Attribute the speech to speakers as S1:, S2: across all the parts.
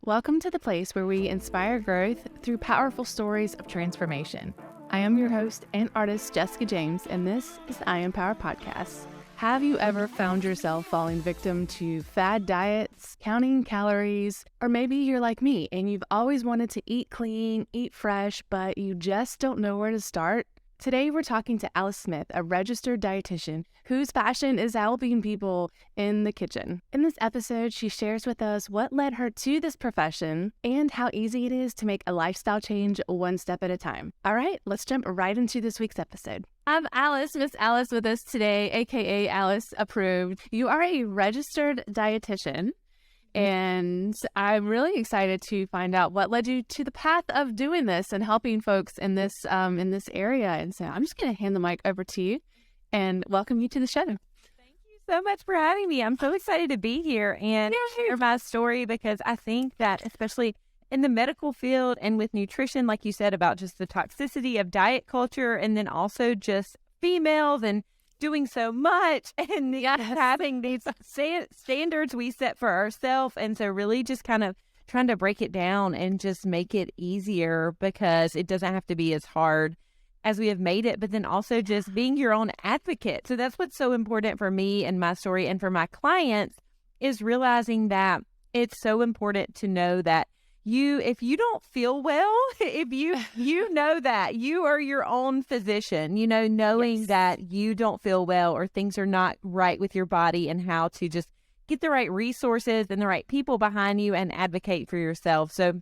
S1: Welcome to the place where we inspire growth through powerful stories of transformation. I am your host and artist, Jessica James, and this is the I Empower Podcast. Have you ever found yourself falling victim to fad diets, counting calories, or maybe you're like me and you've always wanted to eat clean, eat fresh, but you just don't know where to start? Today, we're talking to Alice Smith, a registered dietitian whose passion is helping people in the kitchen. In this episode, she shares with us what led her to this profession and how easy it is to make a lifestyle change one step at a time. All right, let's jump right into this week's episode. I have Miss Alice with us today, aka Alice Approved. You are a registered dietitian. And I'm really excited to find out what led you to the path of doing this and helping folks in this area. And so I'm just going to hand the mic over to you and welcome you to the show.
S2: Thank you so much for having me. I'm so excited to be here and share my story, because I think that especially in the medical field and with nutrition, like you said, about just the toxicity of diet culture, and then also just females and doing so much and having these standards we set for ourselves. And so really just kind of trying to break it down and just make it easier, because it doesn't have to be as hard as we have made it, but then also just being your own advocate. So that's what's so important for me and my story and for my clients, is realizing that it's so important to know that if you don't feel well, if you know that you are your own physician, knowing that you don't feel well or things are not right with your body, and how to just get the right resources and the right people behind you and advocate for yourself. So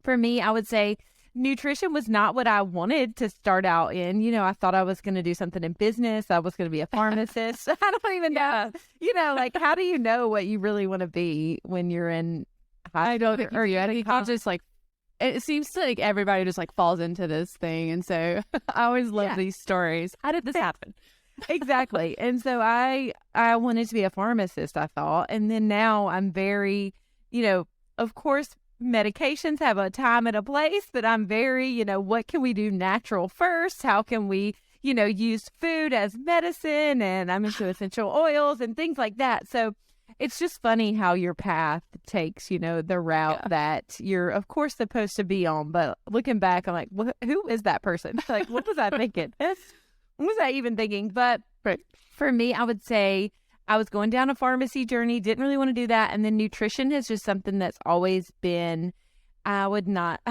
S2: for me, I would say nutrition was not what I wanted to start out in. I thought I was going to do something in business. I was going to be a pharmacist. I don't even know, like, how do you know what you really want to be when you're in
S1: I don't think, or yeah, I think I'll just it seems like everybody just falls into this thing. And so I always love these stories. How did this happen?
S2: Exactly. And so I wanted to be a pharmacist, I thought. And then now I'm very, of course, medications have a time and a place, but I'm very, what can we do natural first? How can we, use food as medicine? And I'm into essential oils and things like that. So it's just funny how your path takes, the route that you're, of course, supposed to be on. But looking back, I'm like, who is that person? Like, what was I thinking? What was I even thinking? But for me, I would say I was going down a pharmacy journey, didn't really want to do that. And then nutrition is just something that's always been, I don't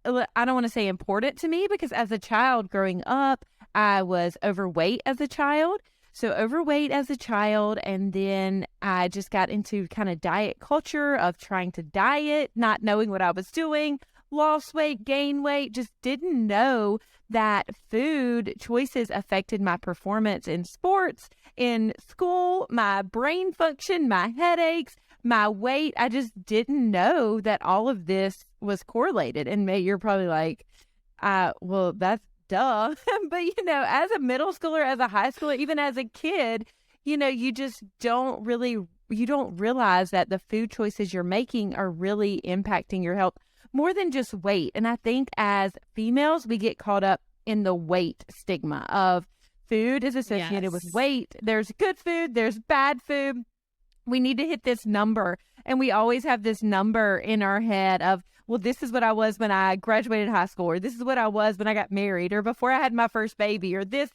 S2: want to say important to me, because as a child growing up, I was overweight as a child. So overweight as a child, and then I just got into kind of diet culture of trying to diet, not knowing what I was doing, lost weight, gained weight, just didn't know that food choices affected my performance in sports, in school, my brain function, my headaches, my weight. I just didn't know that all of this was correlated. And you're probably like, well, that's duh. But, as a middle schooler, as a high schooler, even as a kid, you just don't realize that the food choices you're making are really impacting your health more than just weight. And I think as females, we get caught up in the weight stigma of food is associated with weight. There's good food, there's bad food. We need to hit this number. And we always have this number in our head of, well, this is what I was when I graduated high school, or this is what I was when I got married, or before I had my first baby, or this.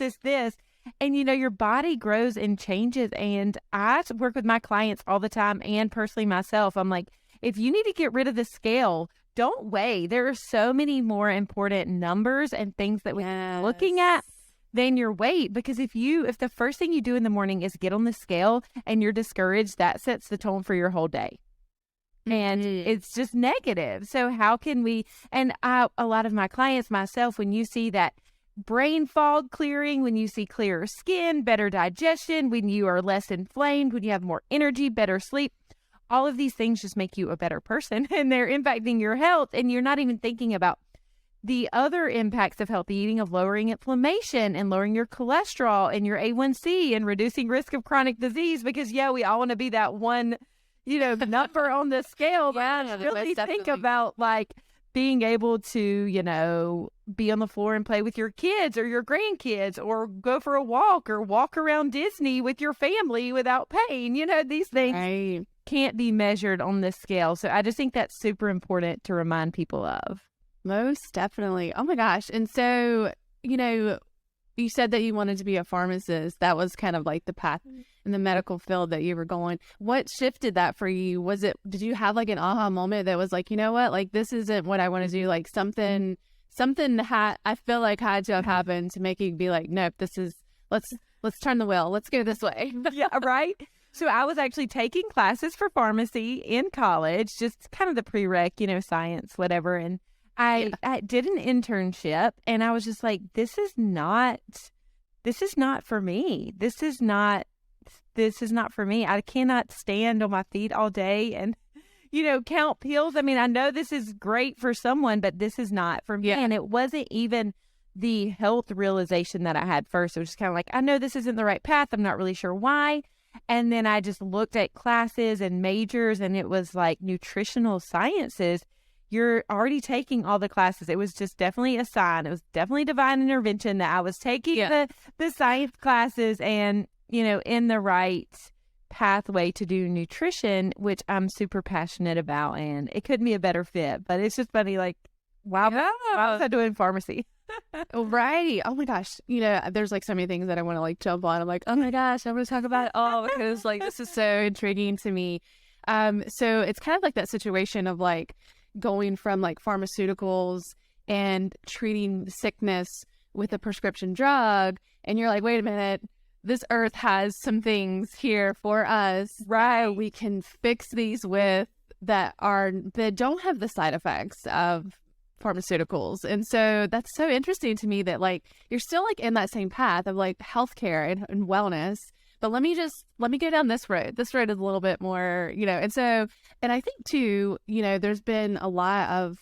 S2: And, your body grows and changes. And I work with my clients all the time, and personally myself, I'm like, if you need to get rid of the scale, don't weigh. There are so many more important numbers and things that we're looking at than your weight. Because if the first thing you do in the morning is get on the scale and you're discouraged, that sets the tone for your whole day. And it's just negative. So how can we, and a lot of my clients, myself, when you see that brain fog clearing, when you see clearer skin, better digestion, when you are less inflamed, when you have more energy, better sleep, all of these things just make you a better person, and they're impacting your health. And you're not even thinking about the other impacts of healthy eating, of lowering inflammation and lowering your cholesterol and your A1C and reducing risk of chronic disease. Because we all want to be that one number on the scale, but I really think about being able to, be on the floor and play with your kids or your grandkids, or go for a walk or walk around Disney with your family without pain, these things.
S1: Right.
S2: can't be measured on this scale. So I just think that's super important to remind people of.
S1: Most definitely. Oh my gosh. And so, you said that you wanted to be a pharmacist. That was kind of like the path in the medical field that you were going. What shifted that for you? Did you have like an aha moment that was like, you know what, like this isn't what I want to do? Like something I feel like had to have happened to make you be like, nope, let's turn the wheel. Let's go this way.
S2: Yeah, right. So I was actually taking classes for pharmacy in college, just kind of the prereq, science, whatever. And I did an internship, and I was just like, this is not for me. This is not for me. I cannot stand on my feet all day and, count pills. I mean, I know this is great for someone, but this is not for me. Yeah. And it wasn't even the health realization that I had first. It was just kind of like, I know this isn't the right path. I'm not really sure why. And then I just looked at classes and majors, and it was like nutritional sciences. You're already taking all the classes. It was just definitely a sign. It was definitely divine intervention that I was taking the science classes and, in the right pathway to do nutrition, which I'm super passionate about. And it couldn't be a better fit. But it's just funny, like, wow, why was I doing pharmacy?
S1: Right. Oh my gosh. There's like so many things that I want to like jump on. I'm like, oh my gosh, I want to talk about it all because like this is so intriguing to me. So it's kind of like that situation of like going from like pharmaceuticals and treating sickness with a prescription drug. And you're like, wait a minute, this earth has some things here for us. Right. We can fix these with that don't have the side effects of pharmaceuticals. And so that's so interesting to me that like you're still like in that same path of like healthcare and wellness, but let me go down this road. This road is a little bit more, and I think too, there's been a lot of,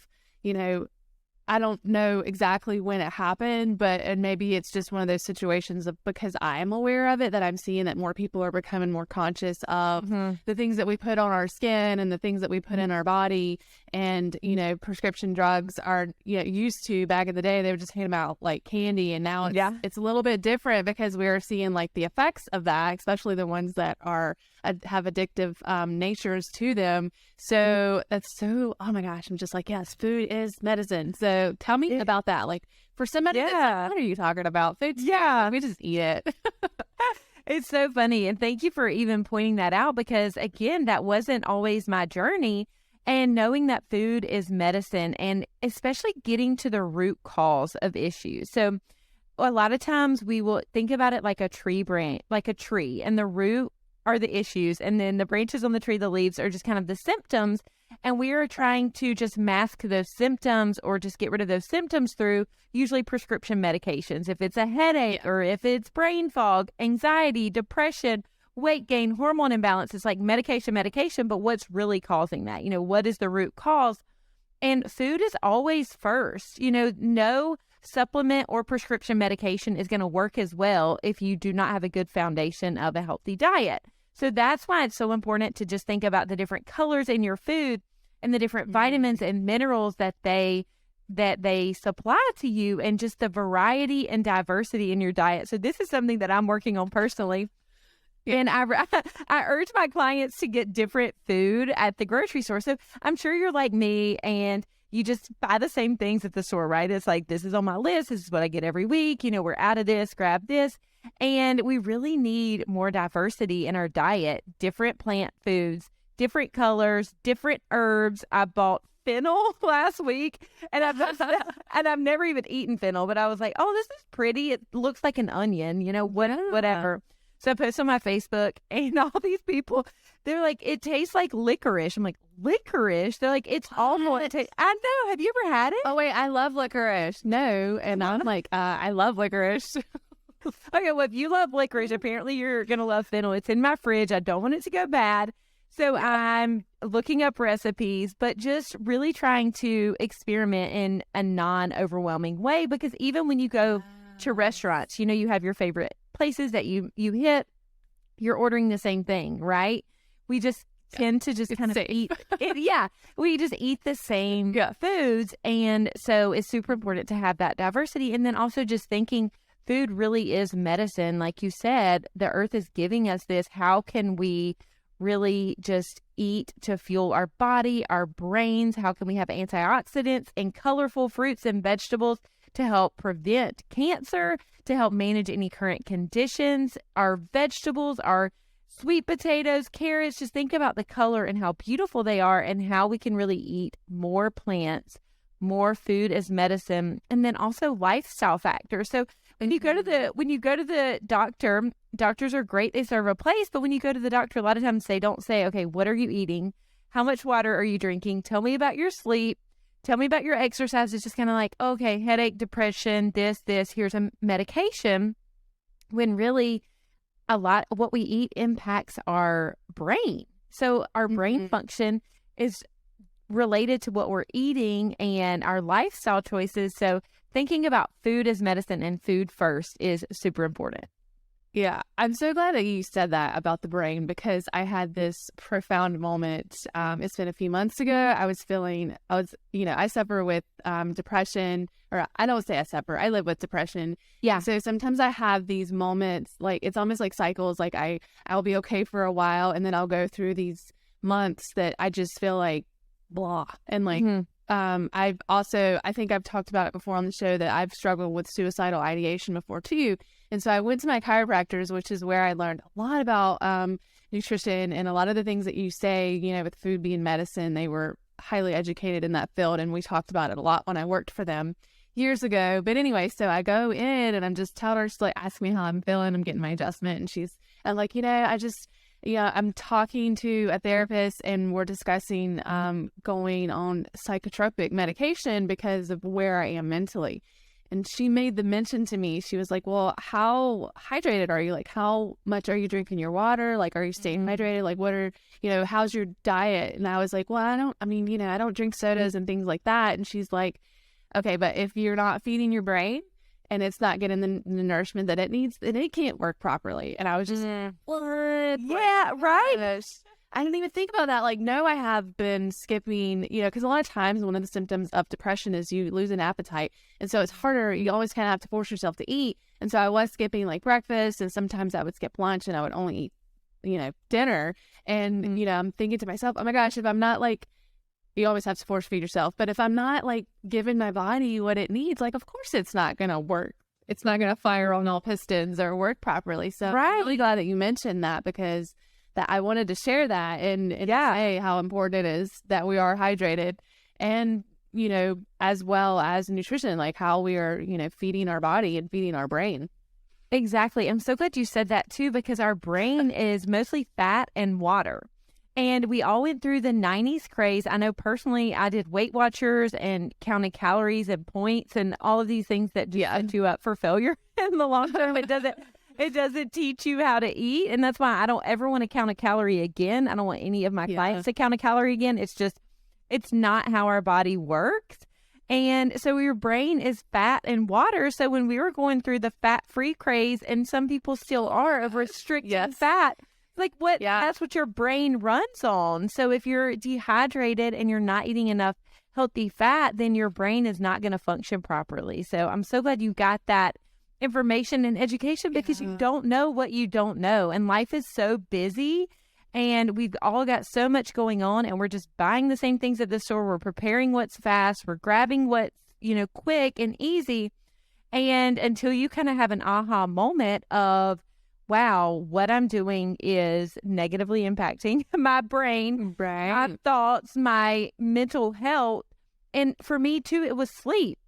S1: I don't know exactly when it happened, and maybe it's just one of those situations of because I am aware of it that I'm seeing that more people are becoming more conscious of the things that we put on our skin and the things that we put in our body. And, prescription drugs are, used to back in the day, they were just handing out like candy. And now it's a little bit different because we're seeing like the effects of that, especially the ones that have addictive natures to them. So that's so, oh my gosh, I'm just like, yes, food is medicine. So tell me about that. Like for somebody, what are you talking about? Food? Yeah, we just eat it.
S2: It's so funny. And thank you for even pointing that out because again, that wasn't always my journey. And knowing that food is medicine and especially getting to the root cause of issues. So a lot of times we will think about it like a tree branch, like a tree, and the root are the issues. And then the branches on the tree, the leaves are just kind of the symptoms. And we are trying to just mask those symptoms or just get rid of those symptoms through usually prescription medications. If it's a headache or if it's brain fog, anxiety, depression, weight gain, hormone imbalance, it's like medication, but what's really causing that? What is the root cause? And food is always first. No supplement or prescription medication is going to work as well if you do not have a good foundation of a healthy diet. So that's why it's so important to just think about the different colors in your food and the different vitamins and minerals that they supply to you and just the variety and diversity in your diet. So this is something that I'm working on personally. And I urge my clients to get different food at the grocery store. So I'm sure you're like me and you just buy the same things at the store, right? It's like, this is on my list. This is what I get every week. We're out of this, grab this. And we really need more diversity in our diet, different plant foods, different colors, different herbs. I bought fennel last week and I've never even eaten fennel, but I was like, oh, this is pretty. It looks like an onion, whatever. So I post on my Facebook and all these people, they're like, it tastes like licorice. I'm like, licorice? They're like, it's awful. I know. Have you ever had it?
S1: Oh, wait, I love licorice. No. And I'm like, I love licorice.
S2: Okay, well, if you love licorice, apparently you're going to love fennel. It's in my fridge. I don't want it to go bad. So I'm looking up recipes, but just really trying to experiment in a non-overwhelming way because even when you go to restaurants, you have your favorite places that you hit, you're ordering the same thing, right? We just tend to just kind of eat it. Yeah, we just eat the same foods. And so it's super important to have that diversity. And then also just thinking food really is medicine. Like you said, the earth is giving us this. How can we really just eat to fuel our body, our brains? How can we have antioxidants and colorful fruits and vegetables to help prevent cancer, to help manage any current conditions? Our vegetables, our sweet potatoes, carrots, just think about the color and how beautiful they are and how we can really eat more plants, more food as medicine, and then also lifestyle factors. So when you go to the doctor, doctors are great. They serve a place, but when you go to the doctor, a lot of times they don't say, okay, what are you eating? How much water are you drinking? Tell me about your sleep. Tell me about your exercise. It's just kind of like, okay, headache, depression, this, here's a medication. When really a lot of what we eat impacts our brain. So our brain function is related to what we're eating and our lifestyle choices. So thinking about food as medicine and food first is super important.
S1: Yeah, I'm so glad that you said that about the brain, because I had this profound moment. It's been a few months ago. I suffer with depression, or I don't say I suffer, I live with depression.
S2: Yeah.
S1: So sometimes I have these moments, like it's almost like cycles, like I'll be okay for a while, and then I'll go through these months that I just feel like blah. And like, I think I've talked about it before on the show that I've struggled with suicidal ideation before too. And so I went to my chiropractors, which is where I learned a lot about nutrition and a lot of the things that you say, with food being medicine. They were highly educated in that field, and we talked about it a lot when I worked for them years ago. But anyway, so I go in and I'm just telling her, she's like, ask me how I'm feeling. I'm getting my adjustment. And I'm like, I'm talking to a therapist and we're discussing going on psychotropic medication because of where I am mentally. And she made the mention to me. She was like, well, how hydrated are you? Like, how much are you drinking your water? Like, are you staying hydrated? Like, how's your diet? And I was like, well, I don't drink sodas and things like that. And she's like, okay, but if you're not feeding your brain and it's not getting the nourishment that it needs, then it can't work properly. And I was just, what?
S2: Yeah, right.
S1: I didn't even think about that. Like, no, I have been skipping, because a lot of times one of the symptoms of depression is you lose an appetite. And so it's harder. You always kind of have to force yourself to eat. And so I was skipping like breakfast, and sometimes I would skip lunch and I would only eat, dinner. And, I'm thinking to myself, oh my gosh, if I'm not like, you always have to force feed yourself. But if I'm not like giving my body what it needs, like, of course it's not going to work. It's not going to fire on all pistons or work properly. So I'm really glad that you mentioned that, because that I wanted to share that and say how important it is that we are hydrated, and, as well as nutrition, like how we are, feeding our body and feeding our brain.
S2: Exactly. I'm so glad you said that too, because our brain is mostly fat and water. And we all went through the 90s craze. I know personally, I did Weight Watchers and counted calories and points and all of these things that just set you up for failure in the long term. It doesn't teach you how to eat. And that's why I don't ever want to count a calorie again. I don't want any of my clients to count a calorie again. It's not how our body works. And so your brain is fat and water. So when we were going through the fat-free craze, and some people still are, of restricting fat, like what? Yeah. That's what your brain runs on. So if you're dehydrated and you're not eating enough healthy fat, then your brain is not going to function properly. So I'm so glad you got that information and education, because you don't know what you don't know. And life is so busy, and we've all got so much going on, and we're just buying the same things at the store. We're preparing what's fast. We're grabbing what's, quick and easy. And until you kind of have an aha moment of, wow, what I'm doing is negatively impacting my brain, my thoughts, my mental health. And for me too, it was sleep.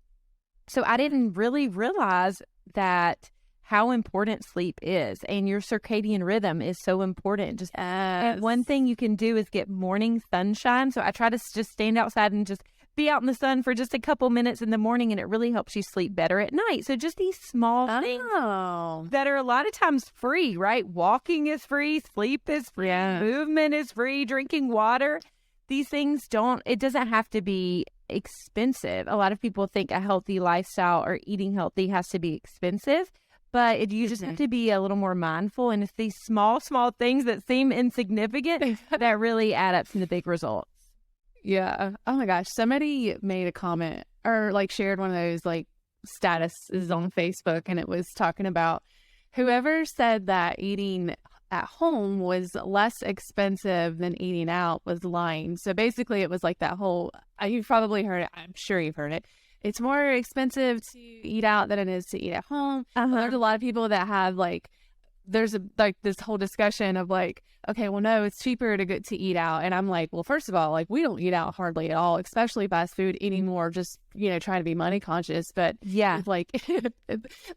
S2: So I didn't really realize that how important sleep is, and your circadian rhythm is so important. And one thing you can do is get morning sunshine. So I try to just stand outside and just be out in the sun for just a couple minutes in the morning, and it really helps you sleep better at night. So just these small things that are a lot of times free, right? Walking is free, sleep is free, movement is free, drinking water. These things it doesn't have to be expensive. A lot of people think a healthy lifestyle or eating healthy has to be expensive, but you just have to be a little more mindful. And it's these small things that seem insignificant that really add up to the big results.
S1: Yeah. Oh my gosh. Somebody made a comment or like shared one of those like statuses on Facebook, and it was talking about whoever said that eating at home was less expensive than eating out was lying. So basically it was like that whole, you've probably heard it. I'm sure you've heard it. It's more expensive to eat out than it is to eat at home. There's a lot of people that have like, there's this whole discussion of like, okay, well, no, it's cheaper to eat out. And I'm like, well, first of all, like we don't eat out hardly at all, especially fast food anymore, just, trying to be money conscious. But
S2: yeah,
S1: like,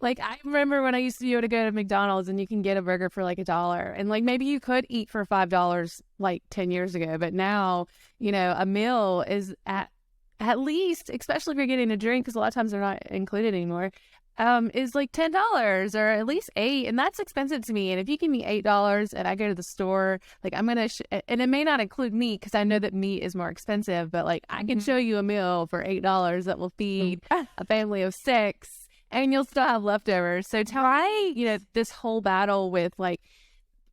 S1: like I remember when I used to be able to go to McDonald's and you can get a burger for like $1 and like maybe you could eat for $5 like 10 years ago. But now, a meal is at least, especially if you're getting a drink, because a lot of times they're not included anymore, is like $10 or at least $8, and that's expensive to me. And if you give me $8 and I go to the store, like I'm gonna, and it may not include meat because I know that meat is more expensive, but like I can show you a meal for $8 that will feed a family of 6, and you'll still have leftovers. So tell me, this whole battle with like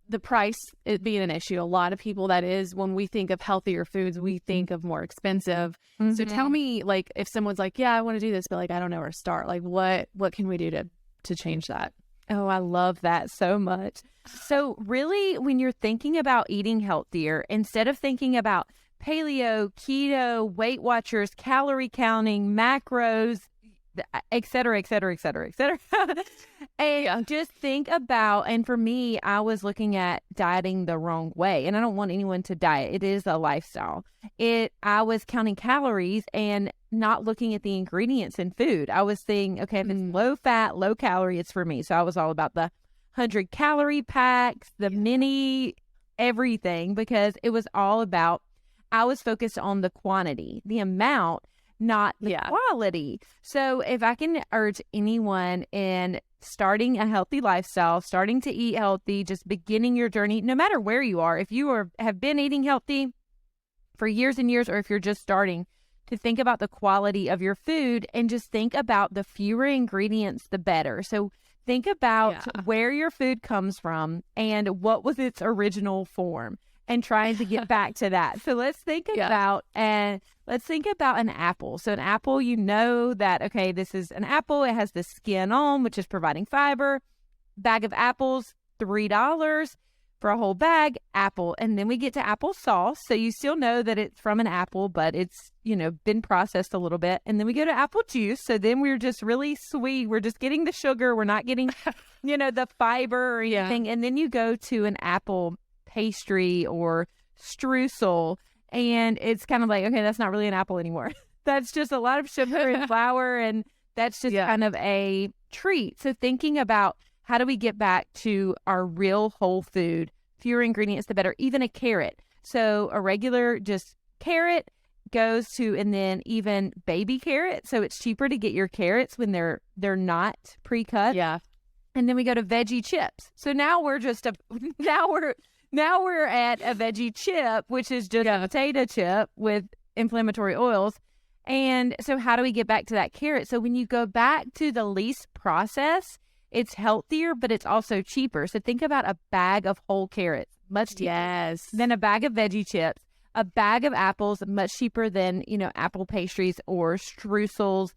S1: the price it being an issue. A lot of people, that is, when we think of healthier foods, we think of more expensive. So tell me, like, if someone's like, yeah, I want to do this, but like, I don't know where to start. Like, what can we do to change that?
S2: Oh, I love that so much. So really, when you're thinking about eating healthier, instead of thinking about paleo, keto, Weight Watchers, calorie counting, macros, et cetera, et cetera, et cetera, et cetera. And just think about, and for me, I was looking at dieting the wrong way. And I don't want anyone to diet. It is a lifestyle. I was counting calories and not looking at the ingredients in food. I was thinking, okay, if it's low fat, low calorie, it's for me. So I was all about the 100-calorie packs, the mini everything, because it was all about, I was focused on the quantity, the amount, not the quality. So if I can urge anyone in starting a healthy lifestyle, starting to eat healthy, just beginning your journey, no matter where you are, if you have been eating healthy for years and years, or if you're just starting, to think about the quality of your food and just think about the fewer ingredients, the better. So think about where your food comes from and what was its original form, and trying to get back to that. So let's think about an apple. So an apple, that, okay, this is an apple. It has the skin on, which is providing fiber. Bag of apples, $3 for a whole bag, apple. And then we get to apple sauce. So you still know that it's from an apple, but it's, been processed a little bit. And then we go to apple juice. So then we're just really sweet. We're just getting the sugar. We're not getting, the fiber or anything. And then you go to an apple pastry or streusel, and it's kind of like, okay, that's not really an apple anymore. That's just a lot of sugar and flour, and that's just kind of a treat. So thinking about, how do we get back to our real whole food, fewer ingredients the better. Even a carrot, so a regular just carrot goes to, and then even baby carrot, so it's cheaper to get your carrots when they're not pre-cut. And then we go to veggie chips. So now we're at a veggie chip, which is just a potato chip with inflammatory oils. And so how do we get back to that carrot? So when you go back to the least processed, it's healthier, but it's also cheaper. So think about a bag of whole carrots, much cheaper than a bag of veggie chips. A bag of apples, much cheaper than, apple pastries or streusels,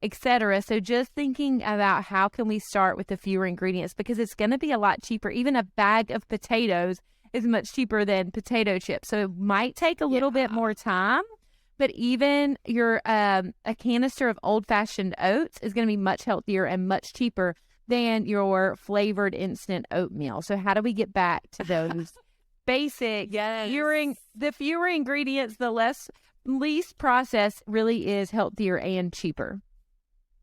S2: etc. So just thinking about, how can we start with the fewer ingredients, because it's going to be a lot cheaper. Even a bag of potatoes is much cheaper than potato chips. So it might take a little bit more time, but even a canister of old-fashioned oats is going to be much healthier and much cheaper than your flavored instant oatmeal. So how do we get back to those basic, the fewer ingredients, the least processed really is healthier and cheaper.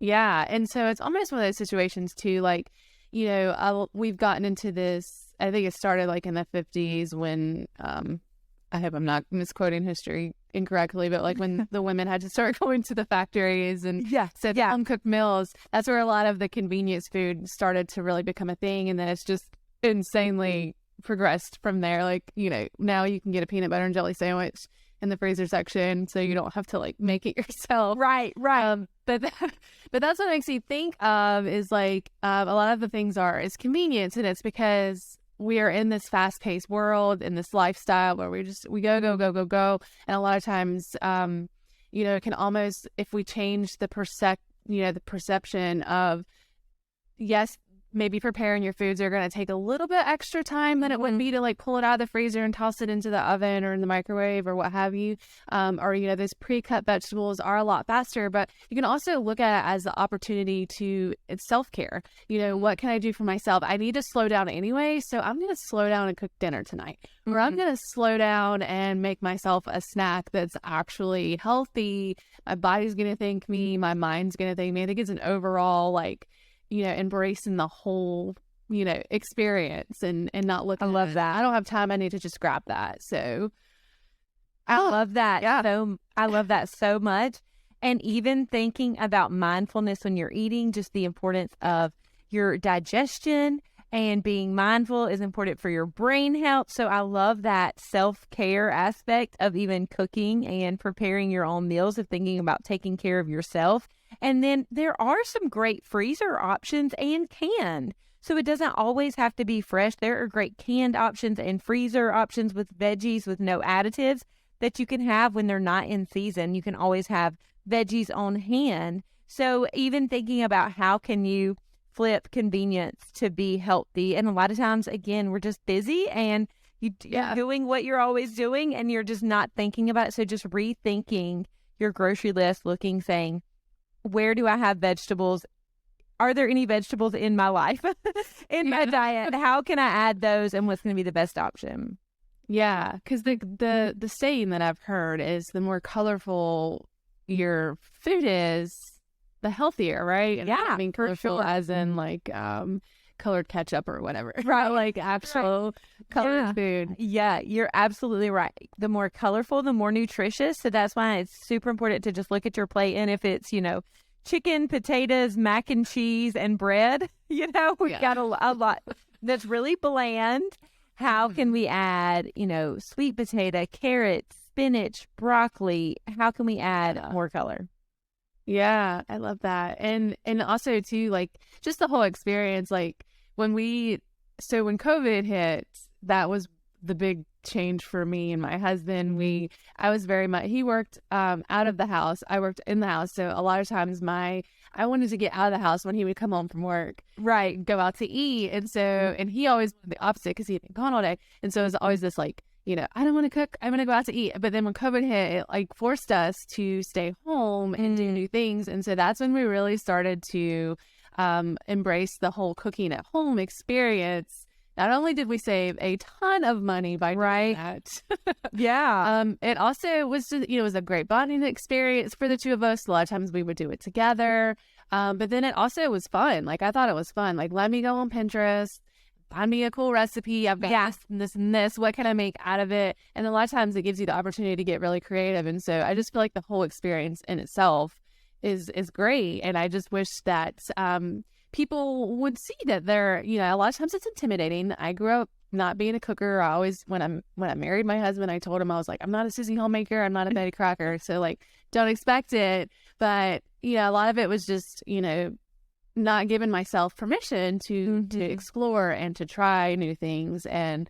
S1: Yeah. And so it's almost one of those situations too, like, we've gotten into this, I think it started like in the 50s when, I hope I'm not misquoting history incorrectly, but like when the women had to start going to the factories and home-cooked meals, that's where a lot of the convenience food started to really become a thing. And then it's just insanely progressed from there. Like, now you can get a peanut butter and jelly sandwich in the freezer section, so you don't have to like make it yourself.
S2: Right.
S1: But that's what makes me think of is like a lot of the things is convenience, and it's because we are in this fast-paced world, in this lifestyle where we go, and a lot of times, it can almost, if we change the perception of, yes, maybe preparing your foods are going to take a little bit extra time than it would be to like pull it out of the freezer and toss it into the oven or in the microwave or what have you. Or, those pre-cut vegetables are a lot faster, but you can also look at it as the opportunity to, it's self-care. What can I do for myself? I need to slow down anyway, so I'm going to slow down and cook dinner tonight. Or I'm going to slow down and make myself a snack that's actually healthy. My body's going to thank me. My mind's going to thank me. I think it's an overall, like, embracing the whole, experience and not looking.
S2: I love that.
S1: I don't have time. I need to just grab that. So
S2: I love that.
S1: Yeah.
S2: So I love that so much. And even thinking about mindfulness when you're eating, just the importance of your digestion and being mindful is important for your brain health. So I love that self-care aspect of even cooking and preparing your own meals, of thinking about taking care of yourself. And then there are some great freezer options and canned. So it doesn't always have to be fresh. There are great canned options and freezer options with veggies with no additives that you can have when they're not in season. You can always have veggies on hand. So even thinking about how can you flip convenience to be healthy. And a lot of times, again, we're just busy and you're doing what you're always doing and you're just not thinking about it. So just rethinking your grocery list, looking, saying, where do I have vegetables? Are there any vegetables in my life, in my diet? How can I add those, and what's going to be the best option?
S1: Yeah, because the saying that I've heard is the more colorful your food is, the healthier, right? And I mean colorful as in like colored ketchup or whatever, right? Like actual colored food.
S2: Yeah, you're absolutely right. The more colorful, the more nutritious. So that's why it's super important to just look at your plate. And if it's, chicken, potatoes, mac and cheese, and bread, we've got a lot that's really bland. How can we add, sweet potato, carrots, spinach, broccoli? How can we add more color?
S1: Yeah, I love that. And also too, like just the whole experience, like when COVID hit, that was the big change for me and my husband. I was very much, he worked out of the house. I worked in the house. So a lot of times I wanted to get out of the house when he would come home from work, right? Go out to eat. And so, and he always wanted the opposite because he'd been gone all day. And so it was always this like, I don't want to cook. I'm going to go out to eat. But then when COVID hit, it like forced us to stay home and do new things. And so that's when we really started to embrace the whole cooking at home experience. Not only did we save a ton of money by doing that, it also was just, it was a great bonding experience for the two of us. A lot of times we would do it together. But then it also was fun. Like I thought it was fun. Like let me go on Pinterest, find me a cool recipe. I've got this and this. What can I make out of it? And a lot of times it gives you the opportunity to get really creative. And so I just feel like the whole experience in itself is great. And I just wish that people would see that they're, a lot of times it's intimidating. I grew up not being a cooker. I always, when I married my husband, I told him, I was like, I'm not a Susie homemaker. I'm not a Betty Crocker. So like, don't expect it. But, a lot of it was just, not giving myself permission to explore and to try new things and,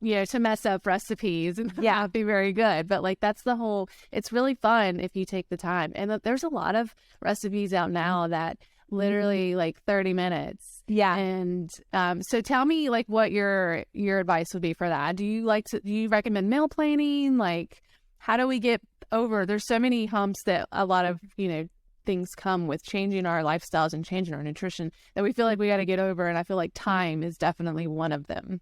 S1: to mess up recipes and not be very good. But like, that's the whole, it's really fun if you take the time. And there's a lot of recipes out now that literally like 30 minutes. Yeah. And so tell me like what your advice would be for that. Do you recommend meal planning? Like, how do we get over, there's so many humps that a lot of, things come with changing our lifestyles and changing our nutrition that we feel like we got to get over. And I feel like time is definitely one of them.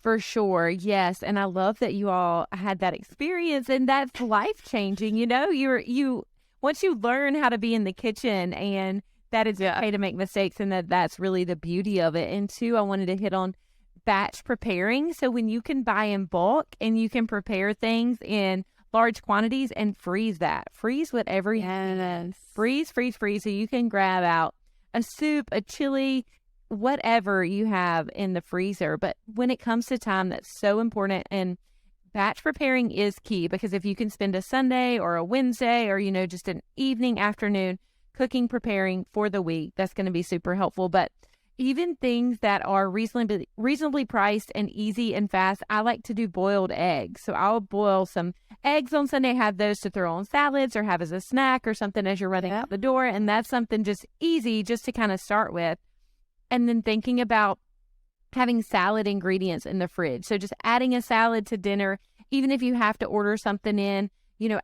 S2: For sure. Yes. And I love that you all had that experience, and that's life changing. You once you learn how to be in the kitchen, and that it's okay to make mistakes, and that's really the beauty of it. And two, I wanted to hit on batch preparing. So when you can buy in bulk and you can prepare things in large quantities and freeze whatever you have. Freeze. So you can grab out a soup, a chili, whatever you have in the freezer. But when it comes to time, that's so important. And batch preparing is key, because if you can spend a Sunday or a Wednesday or, just an evening, afternoon cooking, preparing for the week, that's going to be super helpful. But even things that are reasonably priced and easy and fast, I like to do boiled eggs. So I'll boil some eggs on Sunday, have those to throw on salads or have as a snack or something as you're running out the door. And that's something just easy just to kind of start with. And then thinking about having salad ingredients in the fridge. So just adding a salad to dinner, even if you have to order something in,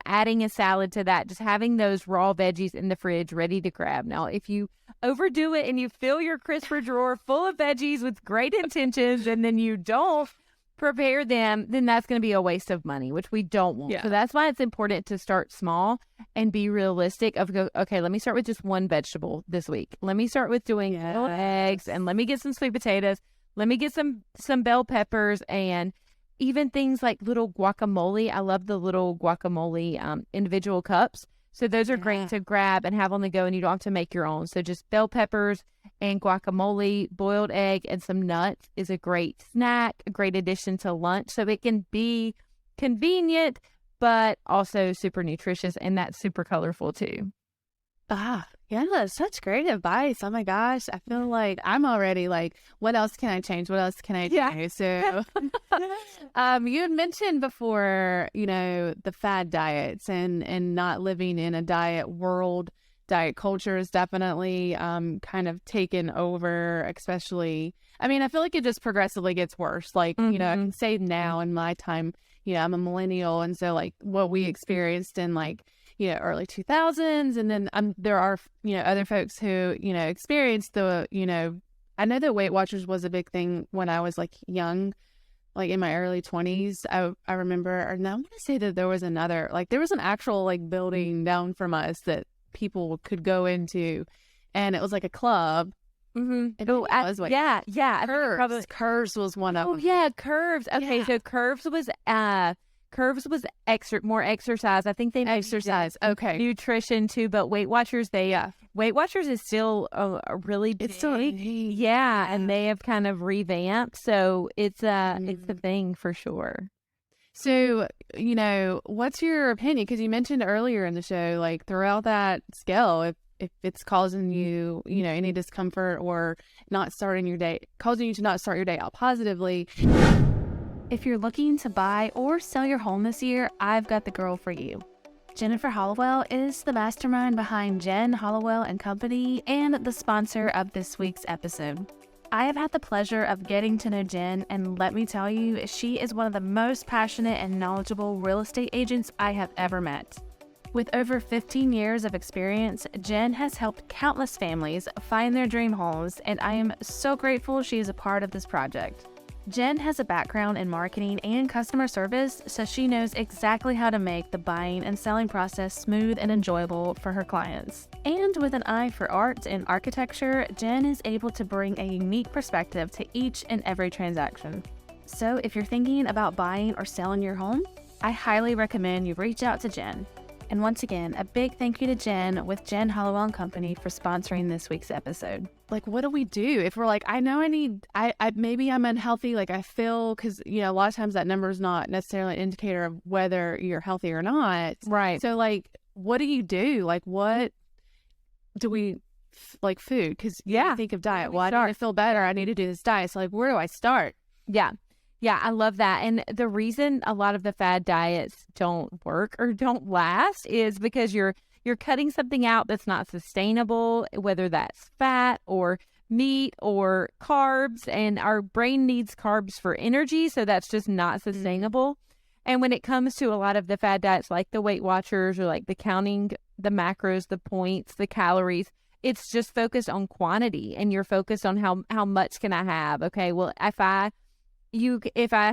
S2: adding a salad to that, just having those raw veggies in the fridge ready to grab. Now, if you overdo it and you fill your crisper drawer full of veggies with great intentions and then you don't prepare them, then that's going to be a waste of money, which we don't want.
S1: Yeah.
S2: So that's why it's important to start small and be realistic okay, let me start with just one vegetable this week. Let me start with doing boiled eggs, and let me get some sweet potatoes. Let me get some bell peppers, and even things like little guacamole. I love the little guacamole individual cups. So those are great to grab and have on the go, and you don't have to make your own. So just bell peppers and guacamole, boiled egg, and some nuts is a great snack, a great addition to lunch. So it can be convenient, but also super nutritious, and that's super colorful too.
S1: Yeah, such great advice. Oh my gosh. I feel like I'm already like, what else can I change? What else can I do?
S2: Yeah.
S1: So you had mentioned before, the fad diets and not living in a diet world. Diet culture is definitely kind of taken over, especially, I feel like it just progressively gets worse. Like, I can say now in my time, I'm a millennial. And so like what we experienced in like, early 2000s. And then there are, other folks who, experienced the, I know that Weight Watchers was a big thing when I was like young, like in my early 20s. I remember, or now I want to say that there was another, like there was an actual like building down from us that people could go into, and it was like a club.
S2: Mm-hmm.
S1: Curves was one of them.
S2: Oh yeah, Curves. Okay, so Curves was more exercise. I think they
S1: exercise. Okay,
S2: nutrition too, but Weight Watchers, Weight Watchers is still a really big.
S1: It's still
S2: and they have kind of revamped, so it's a thing for sure.
S1: So, what's your opinion? Because you mentioned earlier in the show, like throughout that scale, if it's causing you, any discomfort or not starting your day, causing you to not start your day out positively. If you're looking to buy or sell your home this year, I've got the girl for you. Jennifer Hollowell is the mastermind behind Jen Hollowell and Company and the sponsor of this week's episode. I have had the pleasure of getting to know Jen, and let me tell you, she is one of the most passionate and knowledgeable real estate agents I have ever met. With over 15 years of experience, Jen has helped countless families find their dream homes, and I am so grateful she is a part of this project. Jen has a background in marketing and customer service, so she knows exactly how to make the buying and selling process smooth and enjoyable for her clients. And with an eye for art and architecture, Jen is able to bring a unique perspective to each and every transaction. So if you're thinking about buying or selling your home, I highly recommend you reach out to Jen. And once again, a big thank you to Jen with Jen Hollowell and Company for sponsoring this week's episode. Like, what do we do if we're like, I know maybe I'm unhealthy, like I feel, because, a lot of times that number is not necessarily an indicator of whether you're healthy or not.
S2: Right.
S1: So like, what do you do? Like, what do we, like food? Because you think of diet. Well, I need to feel better. I need to do this diet. So like, where do I start?
S2: Yeah. Yeah, I love that. And the reason a lot of the fad diets don't work or don't last is because you're cutting something out that's not sustainable, whether that's fat or meat or carbs, and our brain needs carbs for energy, so that's just not sustainable. And when it comes to a lot of the fad diets like the Weight Watchers or like the counting the macros, the points, the calories, it's just focused on quantity, and you're focused on how much can I have? Okay, well, if I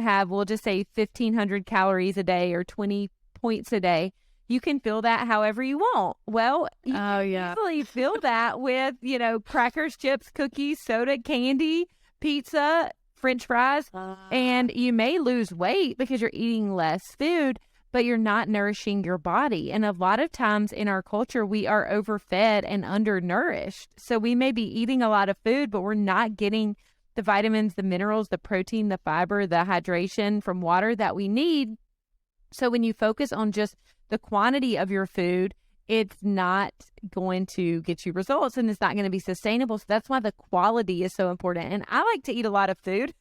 S2: have, we'll just say 1,500 calories a day or 20 points a day, you can fill that however you want. Well, you can easily fill that with, crackers, chips, cookies, soda, candy, pizza, French fries, and you may lose weight because you're eating less food, but you're not nourishing your body. And a lot of times in our culture, we are overfed and undernourished. So we may be eating a lot of food, but we're not getting the vitamins, the minerals, the protein, the fiber, the hydration from water that we need. So when you focus on just the quantity of your food, it's not going to get you results, and it's not going to be sustainable. So that's why the quality is so important. And I like to eat a lot of food.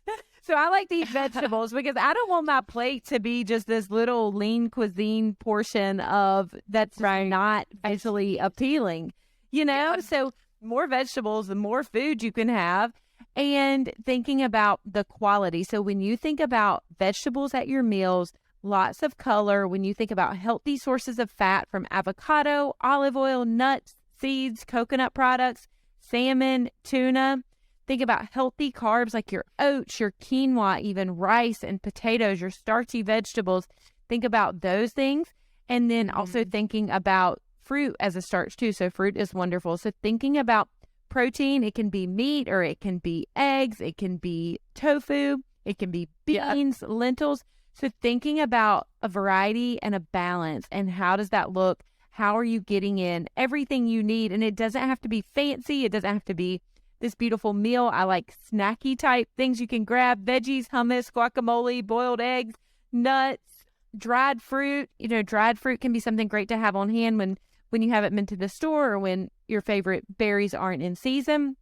S2: So I like to eat vegetables because I don't want my plate to be just this little lean cuisine portion of that's not visually appealing, So more vegetables, the more food you can have, and thinking about the quality. So when you think about vegetables at your meals, lots of color. When you think about healthy sources of fat from avocado, olive oil, nuts, seeds, coconut products, salmon, tuna. Think about healthy carbs like your oats, your quinoa, even rice and potatoes, your starchy vegetables. Think about those things. And then also thinking about fruit as a starch too. So fruit is wonderful. So thinking about protein, it can be meat or it can be eggs, it can be tofu, it can be beans, lentils. So thinking about a variety and a balance, and how does that look? How are you getting in everything you need? And it doesn't have to be fancy. It doesn't have to be this beautiful meal. I like snacky type things you can grab: veggies, hummus, guacamole, boiled eggs, nuts, dried fruit. You know, dried fruit can be something great to have on hand when you haven't been to the store or when your favorite berries aren't in season.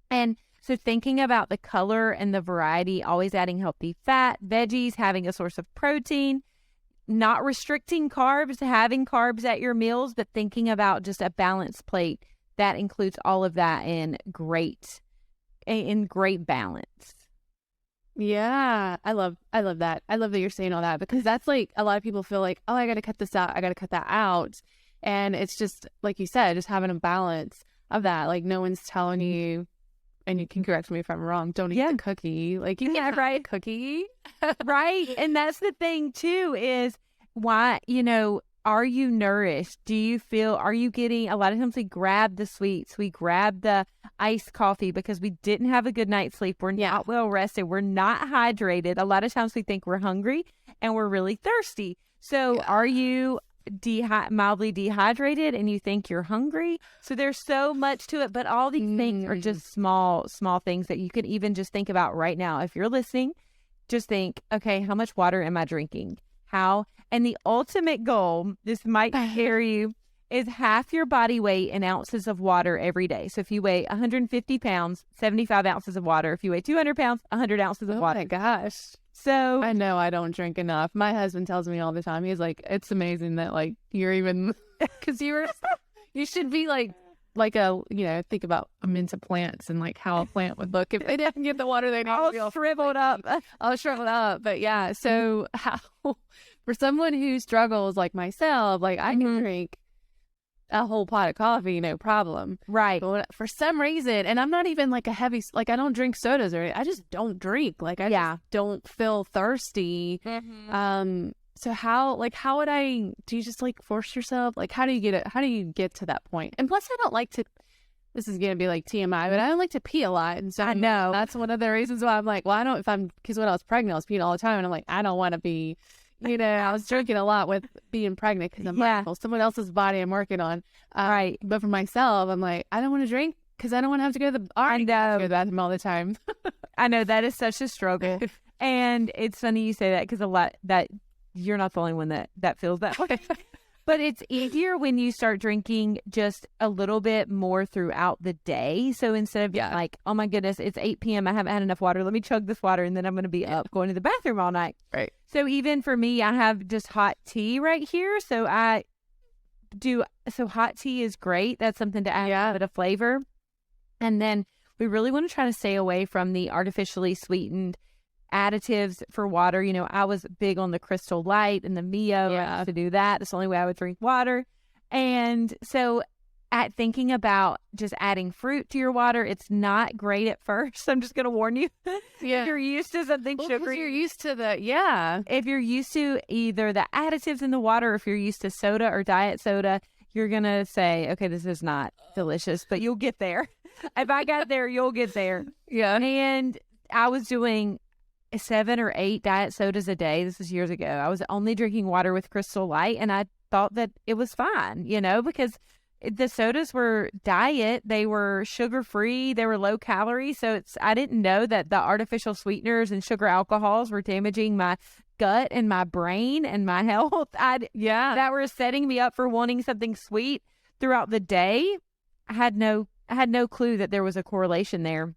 S2: And so thinking about the color and the variety, always adding healthy fat, veggies, having a source of protein, not restricting carbs, having carbs at your meals, but thinking about just a balanced plate that includes all of that in great balance.
S1: Yeah, I love that. I love that you're saying all that, because that's like, a lot of people feel like, oh, I got to cut this out, I got to cut that out. And it's just, like you said, just having a balance of that. Like, no one's telling you, and you can correct me if I'm wrong, don't eat the cookie. Like, you can't have a cookie.
S2: Right. And that's the thing too, is why, are you nourished? Are you getting, a lot of times we grab the sweets, we grab the iced coffee because we didn't have a good night's sleep. We're not well rested. We're not hydrated. A lot of times we think we're hungry and we're really thirsty. So are you mildly dehydrated and you think you're hungry? So there's so much to it, but all these things are just small things that you could even just think about right now. If you're listening, just think, okay, how much water am I drinking? How? And the ultimate goal, this might scare you, is half your body weight in ounces of water every day. So if you weigh 150 pounds, 75 ounces of water. If you weigh 200 pounds, 100 ounces of water.
S1: Oh my gosh.
S2: So
S1: I know I don't drink enough. My husband tells me all the time. He's like, it's amazing that like you're even, because you should be like a, think about a mint of plants and like how a plant would look if they didn't get the water they need.
S2: all shriveled up.
S1: All shriveled up. But yeah, so how, for someone who struggles like myself, like I can drink a whole pot of coffee, no problem.
S2: Right.
S1: But for some reason, and I'm not even like a heavy, like I don't drink sodas or anything. I just don't drink. Like I just don't feel thirsty. So how would do you just like force yourself? Like how do you get to that point? And plus I don't like to, this is going to be like TMI, but I don't like to pee a lot. And so
S2: I know
S1: that's one of the reasons why I'm like, well, because when I was pregnant, I was peeing all the time. And I'm like, I don't want to be, I was drinking a lot with being pregnant because I'm mindful. Someone else's body I'm working on.
S2: Right.
S1: But for myself, I'm like, I don't want to drink because I don't want to have to go to the bathroom all the time.
S2: I know that is such a struggle. And it's funny you say that, because a lot that you're not the only one that feels that way. But it's easier when you start drinking just a little bit more throughout the day. So instead of being like, oh my goodness, it's 8 p.m. I haven't had enough water. Let me chug this water. And then I'm going to be up going to the bathroom all night.
S1: Right.
S2: So even for me, I have just hot tea right here. So hot tea is great. That's something to add a bit of flavor. And then we really want to try to stay away from the artificially sweetened additives for water. I was big on the Crystal Light and the Mio. I used to do that. That's the only way I would drink water. And so at thinking about just adding fruit to your water, it's not great at first. I'm just going to warn you. If you're used to something sugary.
S1: You're used to
S2: If you're used to either the additives in the water, or if you're used to soda or diet soda, you're going to say, okay, this is not delicious, but you'll get there. If I got there, you'll get there.
S1: Yeah.
S2: And I was doing 7 or 8 diet sodas a day. This was years ago. I was only drinking water with Crystal Light, and I thought that it was fine, because the sodas were diet. They were sugar-free. They were low calorie. So I didn't know that the artificial sweeteners and sugar alcohols were damaging my gut and my brain and my health. That were setting me up for wanting something sweet throughout the day. I had no clue that there was a correlation there.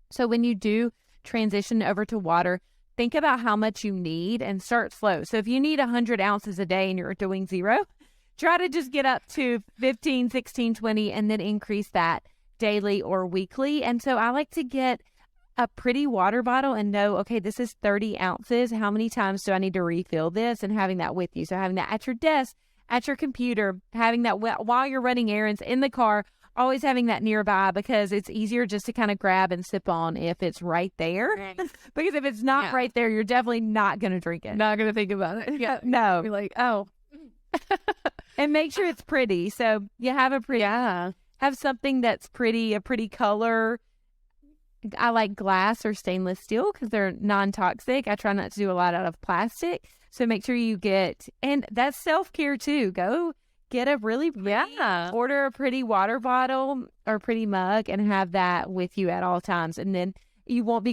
S2: So when you do transition over to water, think about how much you need and start slow. So if you need 100 ounces a day and you're doing 0, try to just get up to 15, 16, 20, and then increase that daily or weekly. And so I like to get a pretty water bottle and know, okay, this is 30 ounces. How many times do I need to refill this? And having that with you. So having that at your desk, at your computer, having that while you're running errands in the car, always having that nearby, because it's easier just to kind of grab and sip on if it's right there.
S1: Right.
S2: Because if it's not right there, you're definitely not going to drink it.
S1: Not going to think about it. Yeah.
S2: No.
S1: You're like, oh.
S2: And make sure it's pretty. So you have have something that's pretty, a pretty color. I like glass or stainless steel because they're non-toxic. I try not to do a lot out of plastic. So make sure you get, and that's self-care too. Go get a really pretty, order a pretty water bottle or pretty mug and have that with you at all times. And then you won't be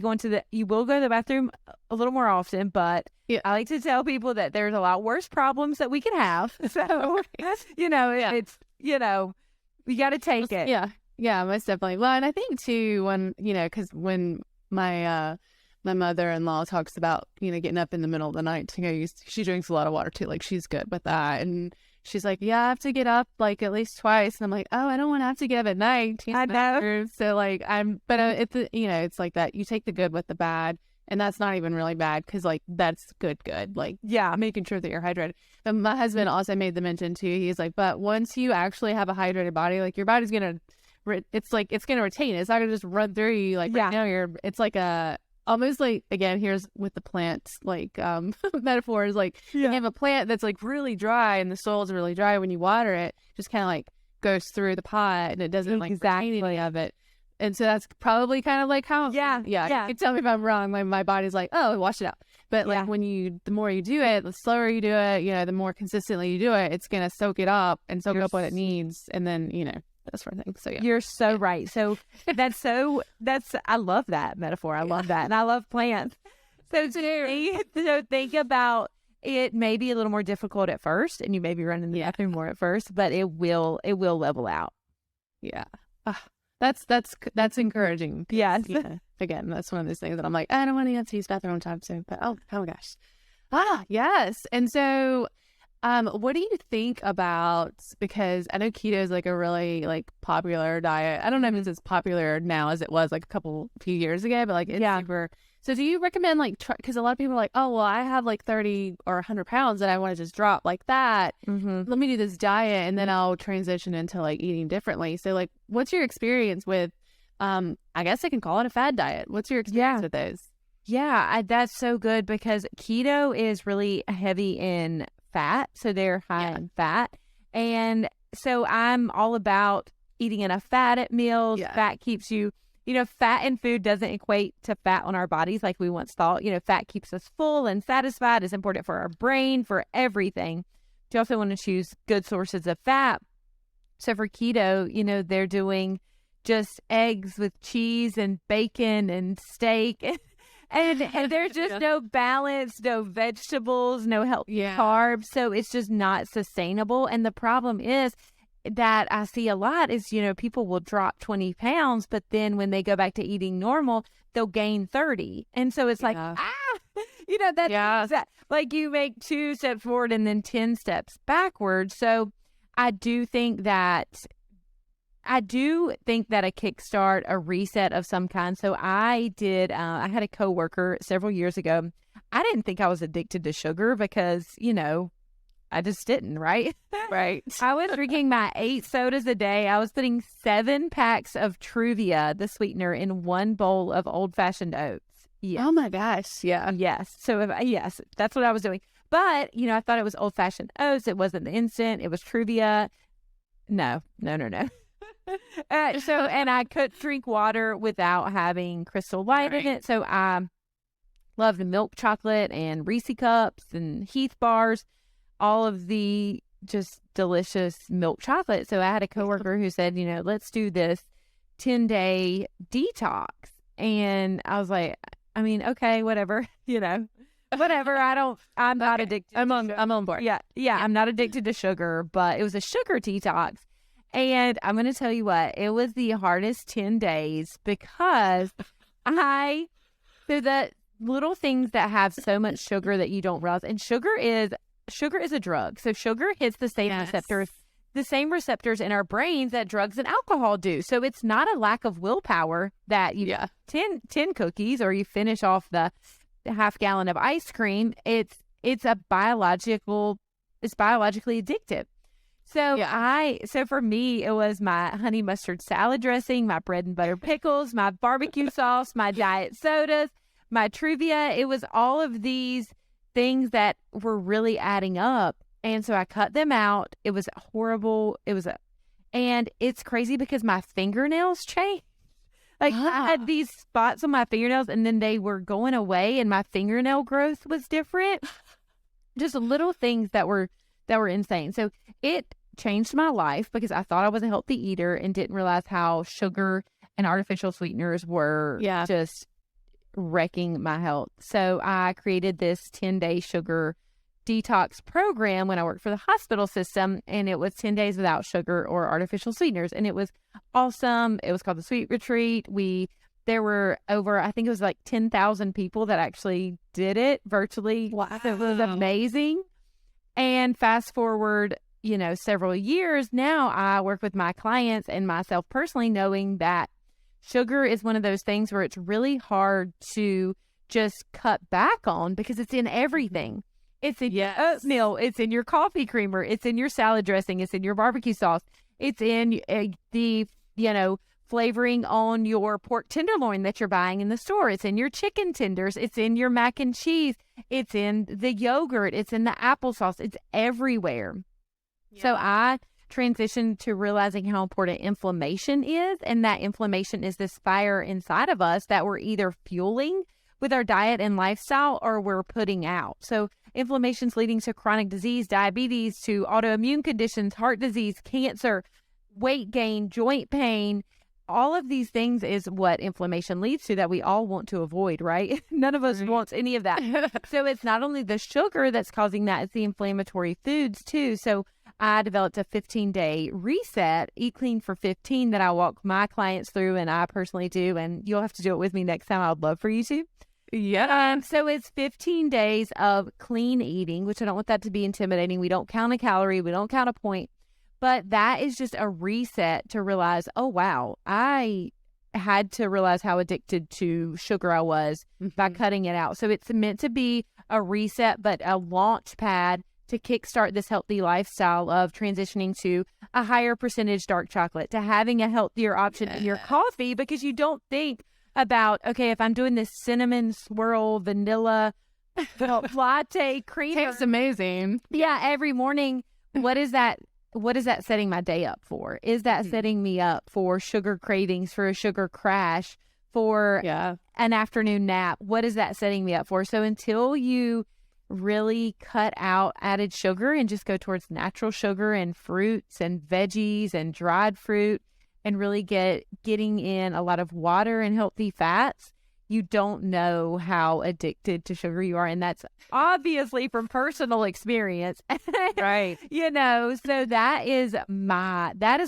S2: you will go to the bathroom a little more often, but I like to tell people that there's a lot worse problems that we can have. So, it's, we got to take it.
S1: Yeah. Yeah, most definitely. Well, and I think too, when, because when my mother-in-law talks about, getting up in the middle of the night to go use, she drinks a lot of water too. Like, she's good with that. And she's like, yeah, I have to get up like at least twice. And I'm like, oh, I don't want to have to get up at night.
S2: I know.
S1: So like, it's, it's like that. You take the good with the bad. And that's not even really bad because, like, that's good. Like, making sure that you're hydrated. But my husband also made the mention too. He's like, but once you actually have a hydrated body, like, your body's going to, it's like, it's going to retain it. It's not going to just run through you. Like, right now it's like almost like, again, here's with the plants, like, metaphors, like, you have a plant that's like really dry and the soil's really dry. When you water it, just kind of like goes through the pot and it doesn't like retain any of it. And so that's probably kind of like how, you can tell me if I'm wrong. My body's like, oh, wash it out. But like the more you do it, the slower you do it, the more consistently you do it, it's going to soak it up and soak up what it needs. And then, that sort of thing. So
S2: you're so right. So I love that metaphor. I love that. And I love plants. So think about it. May be a little more difficult at first and you may be running the bathroom more at first, but it will level out.
S1: Yeah. That's encouraging.
S2: Yes.
S1: Again, that's one of those things that I'm like, I don't want to have to use bathroom time soon, but oh my gosh. Yes. And so, what do you think about, because I know keto is like a really like popular diet. I don't know if it's as popular now as it was like a few years ago, but like it's super. So do you recommend like, because a lot of people are like, oh, well, I have like 30 or 100 pounds that I want to just drop like that. Mm-hmm. Let me do this diet and then I'll transition into like eating differently. So like, what's your experience with, I guess I can call it a fad diet. What's your experience with those?
S2: Yeah, that's so good because keto is really heavy in fat. So they're high in fat. And so I'm all about eating enough fat at meals. Yeah. Fat keeps you, fat in food doesn't equate to fat on our bodies like we once thought. Fat keeps us full and satisfied. It's important for our brain, for everything. You also want to choose good sources of fat. So for keto, they're doing just eggs with cheese and bacon and steak. And there's just no balance, no vegetables, no healthy carbs. So it's just not sustainable. And the problem is that I see a lot is, people will drop 20 pounds, but then when they go back to eating normal, they'll gain 30. And so it's like, that's like you make 2 steps forward and then 10 steps backwards. So I do think that a kickstart, a reset of some kind. So I had a coworker several years ago. I didn't think I was addicted to sugar because, I just didn't, right?
S1: Right.
S2: I was drinking my 8 sodas a day. I was putting 7 packs of Truvia, the sweetener, in 1 bowl of old-fashioned oats.
S1: Yes. Oh, my gosh. Yeah.
S2: Yes. So, that's what I was doing. But, I thought it was old-fashioned oats. It wasn't the instant. It was Truvia. No. And I could drink water without having Crystal Light in it. So I loved milk chocolate and Reese cups and Heath bars, all of the just delicious milk chocolate. So I had a coworker who said, let's do this 10-day detox. And I was like, okay, whatever, whatever. I'm not addicted.
S1: I'm on board.
S2: Yeah. I'm not addicted to sugar, but it was a sugar detox. And I'm going to tell you what, it was the hardest 10 days because so the little things that have so much sugar that you don't realize, and sugar is a drug. So sugar hits the same receptors the same receptors in our brains that drugs and alcohol do. So it's not a lack of willpower that you 10 cookies or you finish off the half gallon of ice cream. It's biologically addictive. So for me, it was my honey mustard salad dressing, my bread and butter pickles, my barbecue sauce, my diet sodas, my Truvia. It was all of these things that were really adding up. And so I cut them out. It was horrible. And it's crazy because my fingernails changed. Like I had these spots on my fingernails and then they were going away and my fingernail growth was different. Just little things that were insane. So it changed my life because I thought I was a healthy eater and didn't realize how sugar and artificial sweeteners were just wrecking my health. So I created this 10-day sugar detox program when I worked for the hospital system, and it was 10 days without sugar or artificial sweeteners, and it was awesome. It was called the Sweet Retreat. There were over, I think it was like 10,000 people that actually did it virtually.
S1: Wow.
S2: It was amazing. And fast forward, several years now, I work with my clients and myself personally, knowing that sugar is one of those things where it's really hard to just cut back on because it's in everything. It's in your oatmeal. It's in your coffee creamer. It's in your salad dressing. It's in your barbecue sauce. It's in the flavoring on your pork tenderloin that you're buying in the store. It's in your chicken tenders. It's in your mac and cheese. It's in the yogurt. It's in the applesauce. It's everywhere. Yeah. So I transitioned to realizing how important inflammation is, and that inflammation is this fire inside of us that we're either fueling with our diet and lifestyle or we're putting out. So inflammation's leading to chronic disease, diabetes, to autoimmune conditions, heart disease, cancer, weight gain, joint pain. All of these things is what inflammation leads to that we all want to avoid, right? None of us wants any of that. So it's not only the sugar that's causing that, it's the inflammatory foods too. So I developed a 15-day reset, Eat Clean for 15, that I walk my clients through, and I personally do. And you'll have to do it with me next time. I'd love for you to.
S1: Yeah.
S2: So it's 15 days of clean eating, which I don't want that to be intimidating. We don't count a calorie. We don't count a point. But that is just a reset to realize, oh, wow, I had to realize how addicted to sugar I was by cutting it out. So it's meant to be a reset, but a launch pad to kickstart this healthy lifestyle of transitioning to a higher percentage dark chocolate, to having a healthier option in your coffee, because you don't think about, okay, if I'm doing this cinnamon swirl vanilla latte creamer.
S1: Tastes amazing.
S2: Yeah, every morning, what is that setting my day up for? Is that setting me up for sugar cravings, for a sugar crash, for an afternoon nap? What is that setting me up for? So until you really cut out added sugar and just go towards natural sugar and fruits and veggies and dried fruit and really getting in a lot of water and healthy fats, you don't know how addicted to sugar you are. And that's obviously from personal experience.
S1: Right.
S2: So that is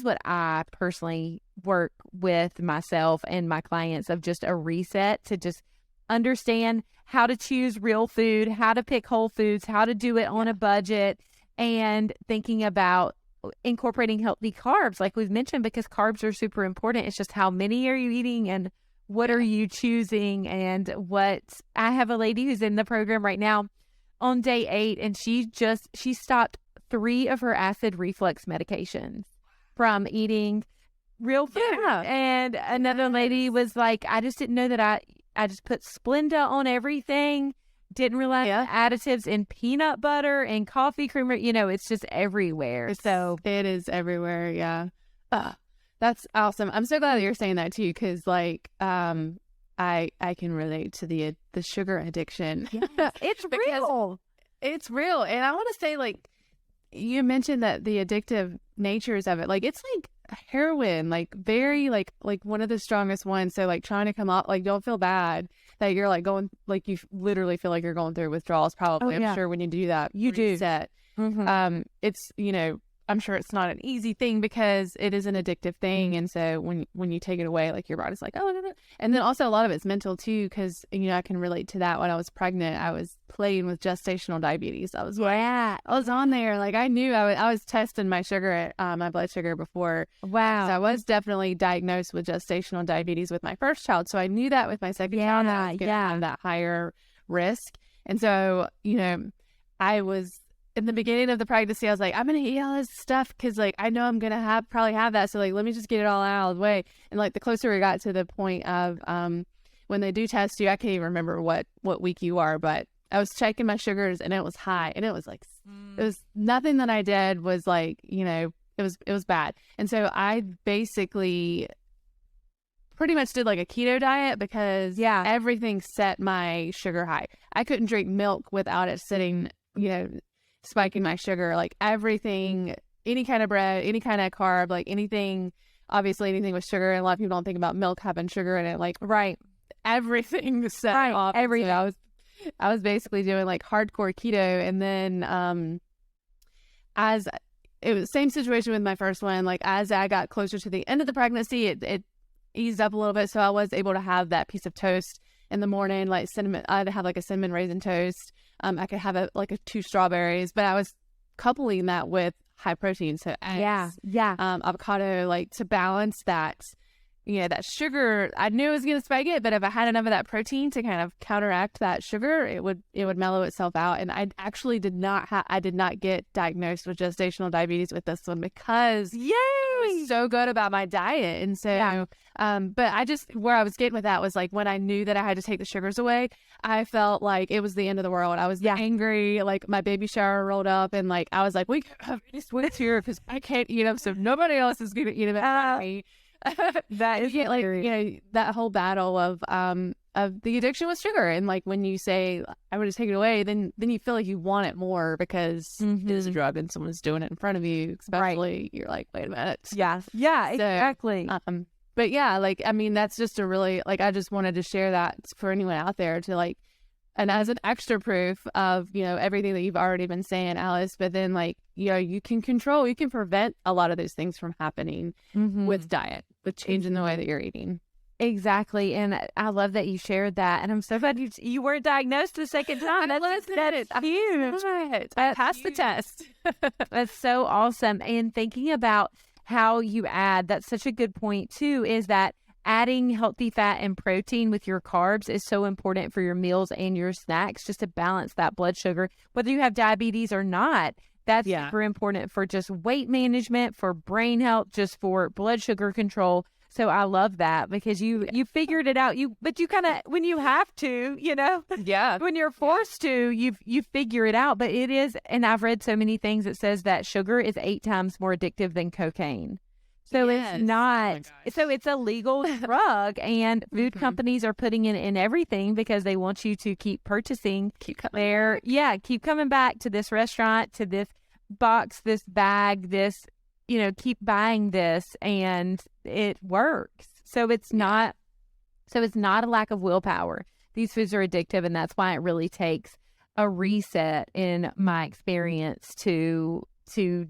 S2: what I personally work with myself and my clients, of just a reset to just understand how to choose real food, how to pick whole foods, how to do it on a budget, and thinking about incorporating healthy carbs, like we've mentioned, because carbs are super important. It's just how many are you eating and what are you choosing? And I have a lady who's in the program right now on day 8, and she stopped 3 of her acid reflux medications from eating real food. Yeah. And another lady was like, I just didn't know that I just put Splenda on everything. Didn't realize additives in peanut butter and coffee creamer. It's just everywhere. So
S1: it is everywhere. Yeah. That's awesome. I'm so glad that you're saying that too, because I can relate to the sugar addiction.
S2: Yes, it's real.
S1: It's real. And I want to say, you mentioned that the addictive natures of it, it's like heroin, very one of the strongest ones. So trying to come up, don't feel bad that you're going, you literally feel like you're going through withdrawals probably. I'm sure when you do that,
S2: you
S1: reset.
S2: do.
S1: It's, I'm sure it's not an easy thing because it is an addictive thing. And so when you take it away, like your body's like, oh, no, no. And then also a lot of it's mental too, because, I can relate to that. When I was pregnant, I was playing with gestational diabetes. I was on there. Like I knew I was testing my sugar, my blood sugar before.
S2: Wow.
S1: So I was definitely diagnosed with gestational diabetes with my first child. So I knew that with my second child, I was going to have that higher risk. And so, I was, in the beginning of the pregnancy, I was like, I'm going to eat all this stuff because, like, I know I'm going to probably have that. So, like, let me just get it all out of the way. And, like, the closer we got to the point of when they do test you, I can't even remember what week you are, but I was checking my sugars and it was high. And it was like, it was nothing that I did was like, it was bad. And so I basically pretty much did like a keto diet because everything set my sugar high. I couldn't drink milk without it sitting, spiking my sugar, like everything, any kind of bread, any kind of carb, like anything, obviously anything with sugar. And a lot of people don't think about milk having sugar in it. Like, everything set off. Everything. So I was basically doing like hardcore keto. And then, as it was same situation with my first one, like as I got closer to the end of the pregnancy, it eased up a little bit. So I was able to have that piece of toast in the morning, like cinnamon. I'd have like a cinnamon raisin toast. I could have like 2 strawberries, but I was coupling that with high protein. So eggs, avocado, like to balance that, that sugar. I knew it was going to spike it, but if I had enough of that protein to kind of counteract that sugar, it would mellow itself out. And I actually did not get diagnosed with gestational diabetes with this one because I was so good about my diet. And so, but where I was getting with that was like when I knew that I had to take the sugars away, I felt like it was the end of the world. I was angry, like my baby shower rolled up and like, I was like, we can't have any sweets here because I can't eat them. So nobody else is going to eat them at me. That is like, that whole battle of the addiction with sugar. And like, when you say, I would just take it away, then you feel like you want it more because it is a drug and someone's doing it in front of you, especially you're like, wait a minute.
S2: Yeah, exactly.
S1: But yeah, like, I mean, that's just a really, like, I just wanted to share that for anyone out there to like, and as an extra proof of, everything that you've already been saying, Alice, but then like, you can prevent a lot of those things from happening with diet, with changing the way that you're eating.
S2: Exactly. And I love that you shared that. And I'm so glad you weren't diagnosed the second time. That's huge.
S1: I passed the test.
S2: That's so awesome. And thinking about how you add, that's such a good point too, is that adding healthy fat and protein with your carbs is so important for your meals and your snacks, just to balance that blood sugar, whether you have diabetes or not. That's super important for just weight management, for brain health, just for blood sugar control. So I love that because you figured it out. But you kind of, when you have to, when you're forced to, you figure it out. But it is, and I've read so many things that says that sugar is 8 times more addictive than cocaine. So it's not, so it's a legal drug, and food companies are putting it in everything because they want you to keep purchasing. Keep coming back to this restaurant, to this box, this bag, this, keep buying this, and it works. So it's not a lack of willpower. These foods are addictive, and that's why it really takes a reset, in my experience, to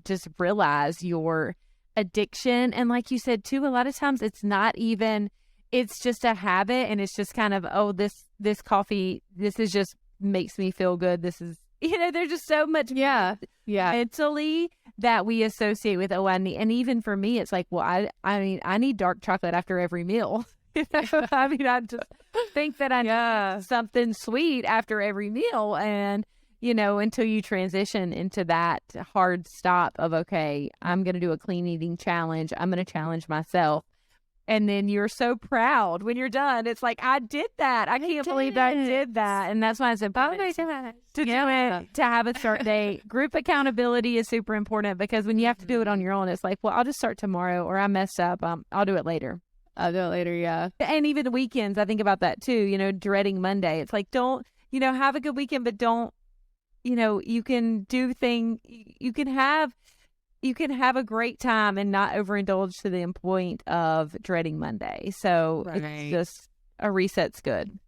S2: just realize your addiction. And like you said too, a lot of times it's not even, it's just a habit, and it's just kind of, oh, this coffee, this is just makes me feel good. This is, there's just so much mentally that we associate with, oh, I need, and even for me, it's like, well, I mean, I need dark chocolate after every meal. I mean, I just think that I need something sweet after every meal. And until you transition into that hard stop of, okay, I'm going to do a clean eating challenge. I'm going to challenge myself. And then you're so proud when you're done. It's like, I did that. I can't believe I did that. And that's why it's important to do it, to have a start date. Group accountability is super important, because when you have to do it on your own, it's like, well, I'll just start tomorrow, or I messed up. I'll do it later.
S1: Yeah.
S2: And even the weekends, I think about that too, dreading Monday. It's like, don't, have a good weekend, but don't, you can do you can have a great time and not overindulge to the point of dreading Monday. So it's just, a reset's good.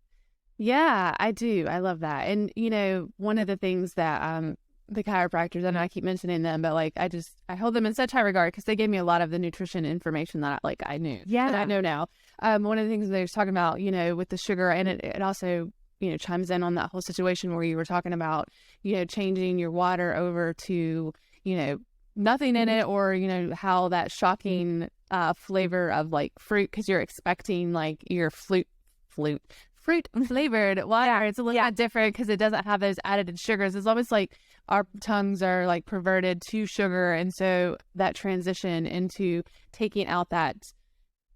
S1: Yeah, I do. I love that. And, one of the things that the chiropractors, and I keep mentioning them, but like I hold them in such high regard because they gave me a lot of the nutrition information that I knew.
S2: Yeah.
S1: That I know now. One of the things they was talking about, with the sugar, and it also, chimes in on that whole situation where you were talking about, changing your water over to, nothing in it, or, how that shocking flavor of like fruit, because you're expecting like your fruit flavored water. It's a little bit different because it doesn't have those added sugars. It's almost like our tongues are like perverted to sugar, and so that transition into taking out that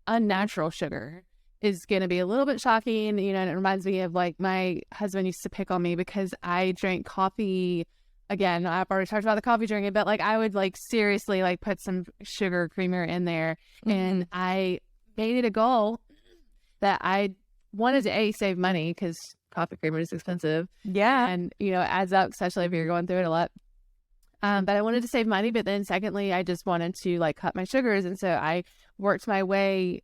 S1: unnatural sugar is going to be a little bit shocking, and it reminds me of like my husband used to pick on me because I drank coffee. Again, I've already talked about the coffee drinking, but like I would like seriously like put some sugar creamer in there, and I made it a goal that I wanted to save money because coffee creamer is expensive.
S2: Yeah.
S1: And, it adds up, especially if you're going through it a lot. But I wanted to save money. But then secondly, I just wanted to like cut my sugars. And so I worked my way,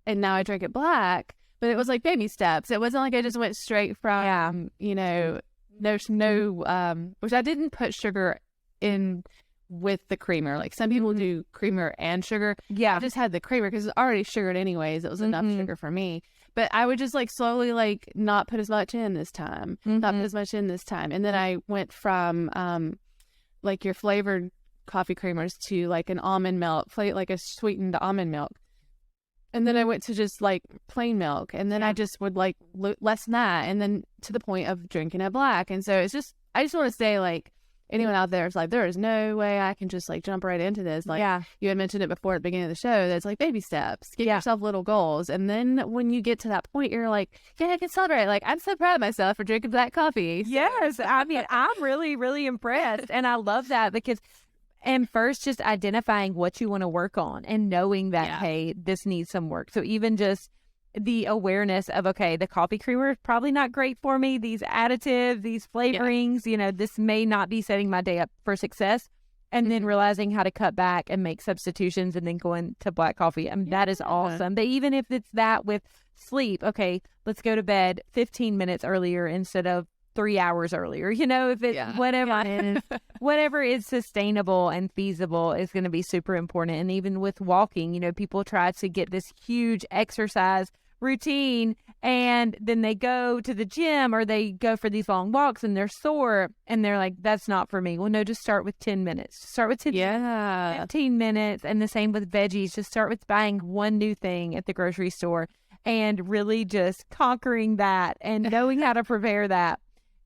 S1: and now I drink it black, but it was like baby steps. It wasn't like I just went straight from, which I didn't put sugar in with the creamer. Like some people do creamer and sugar.
S2: Yeah.
S1: I just had the creamer because it's already sugared anyways. It was enough sugar for me. But I would just like slowly like not put as much in this time, not put as much in this time. And then I went from like your flavored coffee creamers to like an almond milk, like a sweetened almond milk. And then I went to just like plain milk. And then I just would like lessen that. And then to the point of drinking it black. And so it's just, I just want to say like, anyone out there is like, there is no way I can just like jump right into this. Like you had mentioned it before at the beginning of the show, that's like baby steps. Give yourself little goals. And then when you get to that point, you're like, I can celebrate. Like, I'm so proud of myself for drinking black coffee.
S2: Yes. I mean, I'm really, really impressed. And I love that because, and first just identifying what you want to work on and knowing that, hey, this needs some work. So even just the awareness of, okay, the coffee creamer is probably not great for me. These additives, these flavorings, this may not be setting my day up for success. And then realizing how to cut back and make substitutions and then going to black coffee. I mean, that is awesome. But even if it's that with sleep, okay, let's go to bed 15 minutes earlier instead of 3 hours earlier. If it's whatever is sustainable and feasible is going to be super important. And even with walking, people try to get this huge exercise routine and then they go to the gym or they go for these long walks and they're sore and they're like, that's not for me. Well, no, just start with 10 minutes. Start with 15 minutes. And the same with veggies. Just start with buying one new thing at the grocery store and really just conquering that and knowing how to prepare that.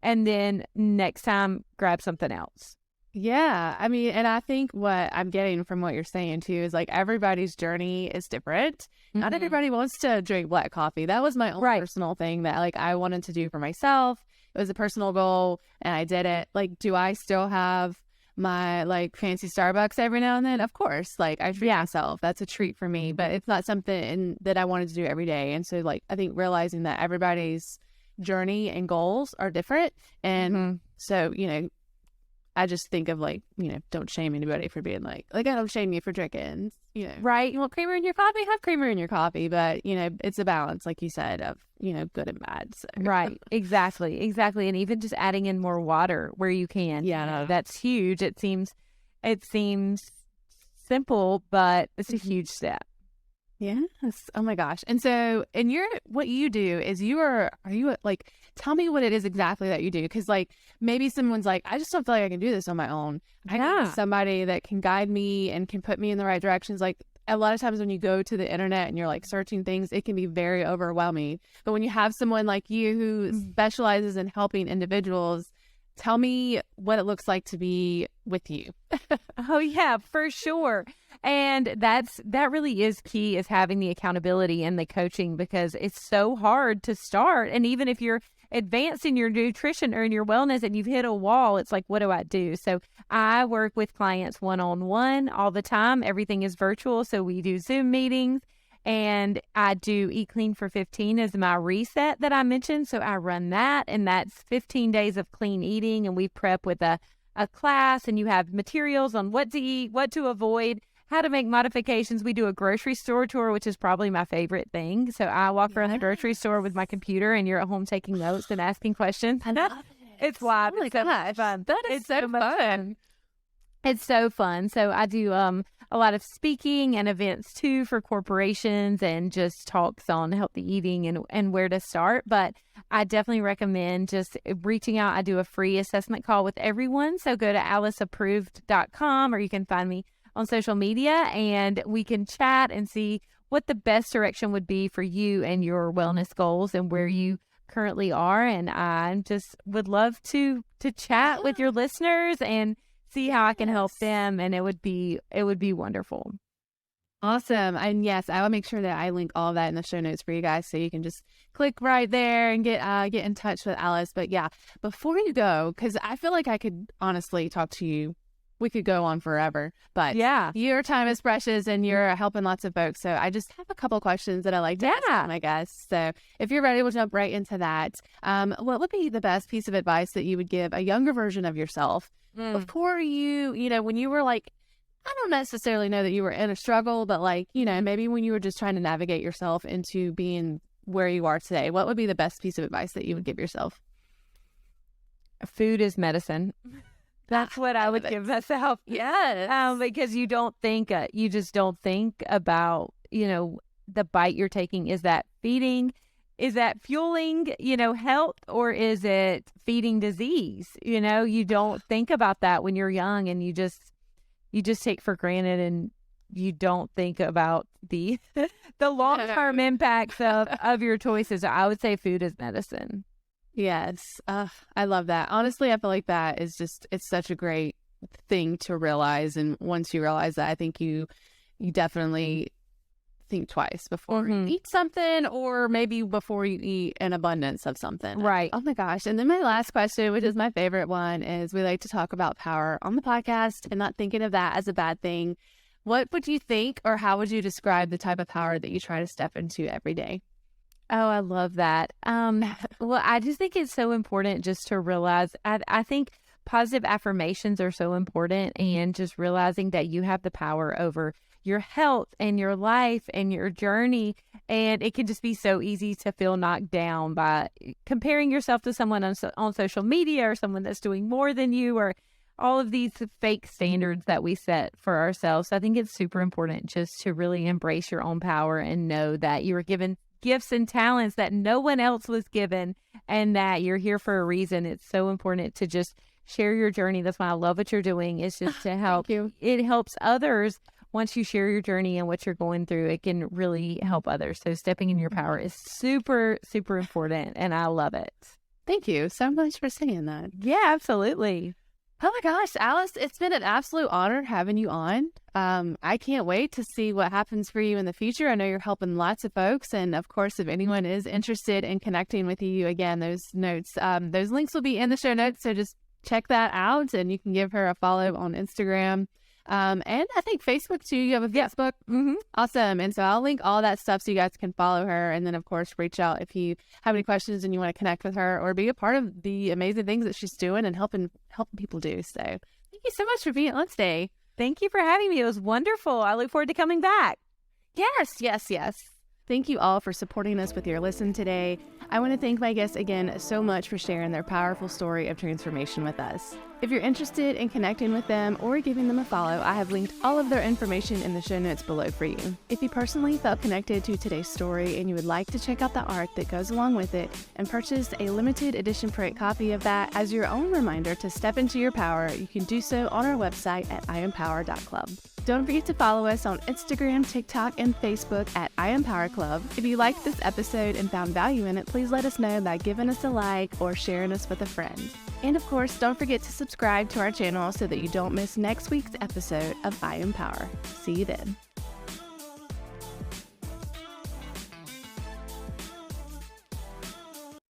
S2: And then next time, grab something else.
S1: Yeah. I mean, and I think what I'm getting from what you're saying too is like everybody's journey is different. Not everybody wants to drink black coffee. That was my own personal thing that like I wanted to do for myself. It was a personal goal and I did it. Like, do I still have my like fancy Starbucks every now and then? Of course. Like I treat myself. That's a treat for me, but it's not something that I wanted to do every day. And so like, I think realizing that everybody's journey and goals are different. And so, I just think of like, don't shame anybody for being like I don't shame you for drinking, right? You want creamer in your coffee? Have creamer in your coffee. But, it's a balance, like you said, of, good and bad. So.
S2: Right. Exactly. And even just adding in more water where you can. Yeah. That's huge. It seems simple, but it's a huge step.
S1: Yes. Oh my gosh. And so, what you do is are you like, tell me what it is exactly that you do. Cause like maybe someone's like, I just don't feel like I can do this on my own. I need somebody that can guide me and can put me in the right directions. Like a lot of times when you go to the internet and you're like searching things, it can be very overwhelming. But when you have someone like you who specializes in helping individuals, tell me what it looks like to be with you.
S2: Oh yeah, for sure. And that really is key, is having the accountability and the coaching, because it's so hard to start. And even if you're advanced in your nutrition or in your wellness and you've hit a wall, it's like, what do I do? So I work with clients one-on-one all the time. Everything is virtual. So we do Zoom meetings. And I do Eat Clean for 15 as my reset that I mentioned. So I run that, and that's 15 days of clean eating. And we prep with a class, and you have materials on what to eat, what to avoid, how to make modifications. We do a grocery store tour, which is probably my favorite thing. So I walk around the grocery store with my computer, and you're at home taking notes and asking questions.
S1: I love
S2: It's live.
S1: Oh my gosh,
S2: fun.
S1: that is
S2: It's
S1: so
S2: much
S1: fun.
S2: It's so fun. So I do a lot of speaking and events too for corporations and just talks on healthy eating and where to start. But I definitely recommend just reaching out. I do a free assessment call with everyone. So go to aliceapproved.com or you can find me on social media and we can chat and see what the best direction would be for you and your wellness goals and where you currently are. And I just would love to chat with your listeners and see how I can help them, and it would be wonderful.
S1: Awesome. And yes, I will make sure that I link all of that in the show notes for you guys, so you can just click right there and get in touch with Alice. But yeah, before you go, because I feel like I could honestly talk to you. We could go on forever, but
S2: yeah,
S1: your time is precious and you're helping lots of folks. So I just have a couple questions that I like to ask my guests. So if you're ready, we'll jump right into that. What would be the best piece of advice that you would give a younger version of yourself before when you were like, I don't necessarily know that you were in a struggle, but like, maybe when you were just trying to navigate yourself into being where you are today, what would be the best piece of advice that you would give yourself?
S2: Food is medicine. That's what I would give myself.
S1: Yes.
S2: Because you just don't think about, the bite you're taking. Is that feeding? Is that fueling, health, or is it feeding disease? You don't think about that when you're young, and you just take for granted, and you don't think about the long-term impacts of your choices. I would say food is medicine.
S1: Yes. I love that. Honestly, I feel like that is it's such a great thing to realize. And once you realize that, I think you definitely think twice before you eat something, or maybe before you eat an abundance of something.
S2: Right.
S1: Oh my gosh. And then my last question, which is my favorite one, is we like to talk about power on the podcast and not thinking of that as a bad thing. What would you think, or how would you describe the type of power that you try to step into every day?
S2: Oh, I love that. Well, I just think it's so important just to realize, I think positive affirmations are so important, and just realizing that you have the power over your health and your life and your journey. And it can just be so easy to feel knocked down by comparing yourself to someone on social media, or someone that's doing more than you, or all of these fake standards that we set for ourselves. So I think it's super important just to really embrace your own power and know that you were given gifts and talents that no one else was given, and that you're here for a reason. It's so important to just share your journey. That's why I love what you're doing. It's just to help. It helps others. Once you share your journey and what you're going through, it can really help others. So stepping in your power is super, super important, and I love it.
S1: Thank you so much for saying that.
S2: Yeah, absolutely.
S1: Oh my gosh, Alice, it's been an absolute honor having you on. I can't wait to see what happens for you in the future. I know you're helping lots of folks. And of course, if anyone is interested in connecting with you, again, those links will be in the show notes. So just check that out, and you can give her a follow on Instagram. And I think Facebook too. You have a Facebook. Awesome. And so I'll link all that stuff so you guys can follow her. And then of course, reach out if you have any questions and you want to connect with her or be a part of the amazing things that she's doing and helping people do. So thank you so much for being on today.
S2: Thank you for having me. It was wonderful. I look forward to coming back.
S1: Yes. Thank you all for supporting us with your listen today. I want to thank my guests again so much for sharing their powerful story of transformation with us. If you're interested in connecting with them or giving them a follow, I have linked all of their information in the show notes below for you. If you personally felt connected to today's story and you would like to check out the art that goes along with it and purchase a limited edition print copy of that as your own reminder to step into your power, you can do so on our website at iampower.club. Don't forget to follow us on Instagram, TikTok, and Facebook at I Am Power Club. If you liked this episode and found value in it, please let us know by giving us a like or sharing us with a friend. And of course, don't forget to subscribe to our channel so that you don't miss next week's episode of I Am Power. See you then.